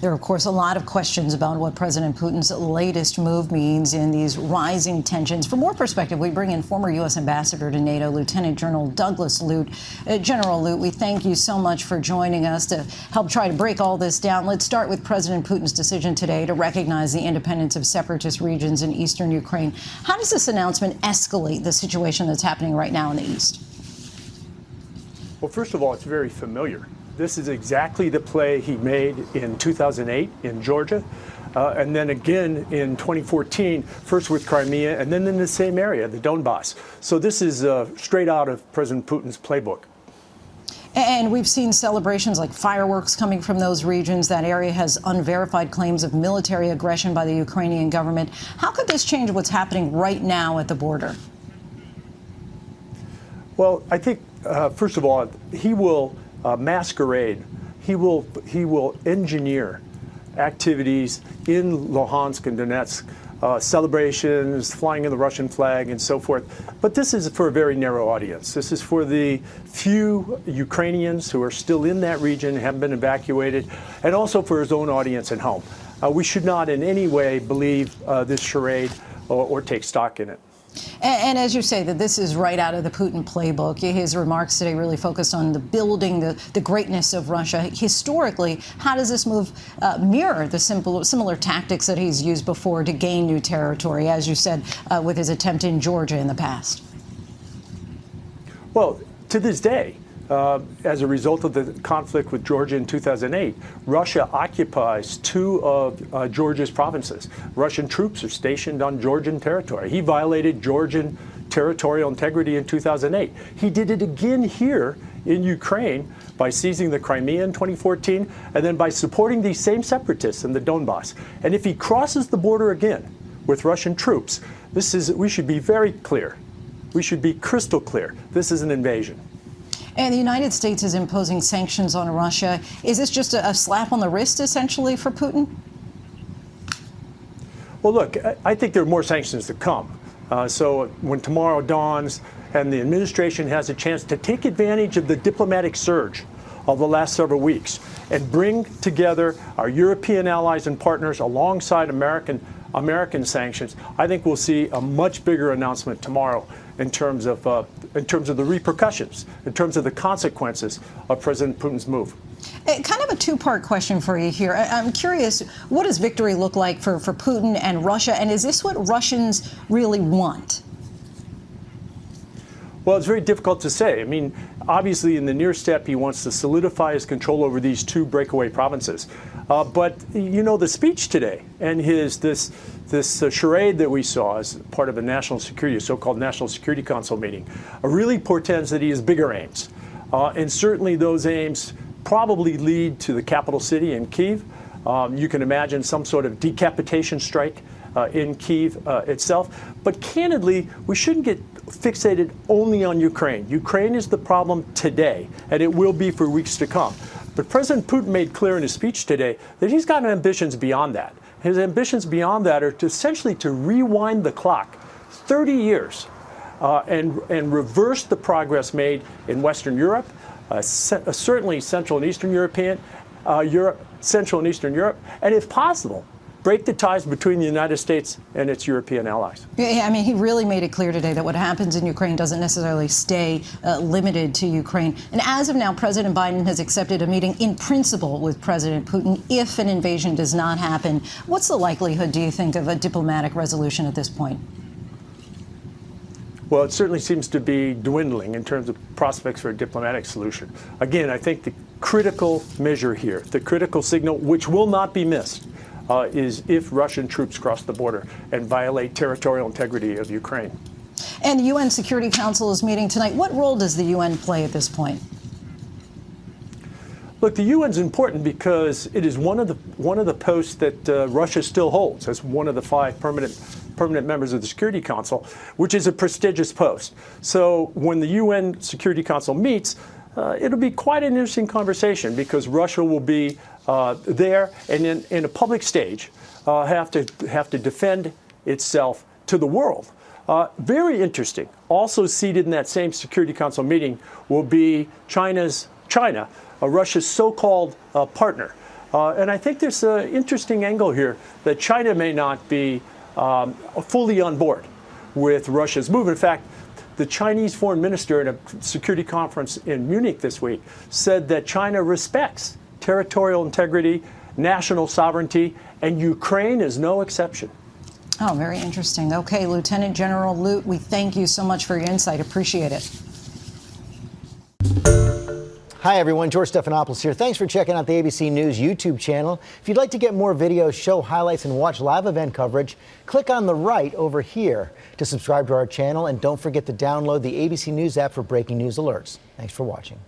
There are, of course, a lot of questions about what President Putin's latest move means in these rising tensions. For more perspective, we bring in former U.S. Ambassador to NATO, Lieutenant General Doug Lute. General Lute, we thank you so much for joining us to help try to break all this down. Let's start with President Putin's decision today to recognize the independence of separatist regions in eastern Ukraine. How does this announcement escalate the situation that's happening right now in the east? Well, first of all, it's very familiar. This is exactly the play he made in 2008 in Georgia, and then again in 2014, first with Crimea, and then in the same area, the Donbass. So this is straight out of President Putin's playbook. And we've seen celebrations like fireworks coming from those regions. That area has unverified claims of military aggression by the Ukrainian government. How could this change what's happening right now at the border? Well, I think, first of all, he will masquerade. He will engineer activities in Luhansk and Donetsk, celebrations, flying of the Russian flag, and so forth. But this is for a very narrow audience. This is for the few Ukrainians who are still in that region, haven't been evacuated, and also for his own audience at home. We should not in any way believe this charade or take stock in it. And as you say, that this is right out of the Putin playbook. His remarks today really focused on the building the greatness of Russia. Historically, how does this move mirror the similar tactics that he's used before to gain new territory, as you said, with his attempt in Georgia in the past? Well, to this day, as a result of the conflict with Georgia in 2008, Russia occupies two of Georgia's provinces. Russian troops are stationed on Georgian territory. He violated Georgian territorial integrity in 2008. He did it again here in Ukraine by seizing the Crimea in 2014 and then by supporting these same separatists in the Donbass. And if he crosses the border again with Russian troops, we should be very clear. We should be crystal clear. This is an invasion. And the United States is imposing sanctions on Russia. Is this just a slap on the wrist, essentially, for Putin? Well, look, I think there are more sanctions to come. So when tomorrow dawns and the administration has a chance to take advantage of the diplomatic surge of the last several weeks and bring together our European allies and partners alongside American sanctions, I think we'll see a much bigger announcement tomorrow in terms of the repercussions, in terms of the consequences of President Putin's move. Kind of a two-part question for you here. I'm curious, what does victory look like for Putin and Russia, and is this what Russians really want? Well, it's very difficult to say. I mean, obviously, in the near step, he wants to solidify his control over these two breakaway provinces. But, you know, the speech today and this charade that we saw as part of a so-called National Security Council meeting really portends that he has bigger aims. And certainly those aims probably lead to the capital city in Kyiv. You can imagine some sort of decapitation strike in Kyiv itself. But candidly, we shouldn't get fixated only on Ukraine. Ukraine is the problem today, and it will be for weeks to come. But President Putin made clear in his speech today that he's got ambitions beyond that. His ambitions beyond that are essentially to rewind the clock 30 years and reverse the progress made in Western Europe, certainly Central and Eastern Central and Eastern Europe, and if possible, break the ties between the United States and its European allies. Yeah, I mean, he really made it clear today that what happens in Ukraine doesn't necessarily stay limited to Ukraine. And as of now, President Biden has accepted a meeting in principle with President Putin if an invasion does not happen. What's the likelihood, do you think, of a diplomatic resolution at this point? Well, it certainly seems to be dwindling in terms of prospects for a diplomatic solution. Again, I think the critical measure here, the critical signal, which will not be missed, is if Russian troops cross the border and violate territorial integrity of Ukraine. And the UN Security Council is meeting tonight. What role does the UN play at this point? Look, the UN's important because it is one of the posts that Russia still holds as one of the 5 permanent members of the Security Council, which is a prestigious post. So when the UN Security Council meets, it'll be quite an interesting conversation because Russia will be there and in a public stage have to defend itself to the world. Very interesting. Also seated in that same Security Council meeting will be China, Russia's so-called partner. And I think there's an interesting angle here that China may not be fully on board with Russia's move. In fact, the Chinese foreign minister at a security conference in Munich this week said that China respects territorial integrity, national sovereignty, and Ukraine is no exception. Oh, very interesting. Okay, Lieutenant General Lute, we thank you so much for your insight. Appreciate it. Hi, everyone. George Stephanopoulos here. Thanks for checking out the ABC News YouTube channel. If you'd like to get more videos, show highlights, and watch live event coverage, click on the right over here to subscribe to our channel. And don't forget to download the ABC News app for breaking news alerts. Thanks for watching.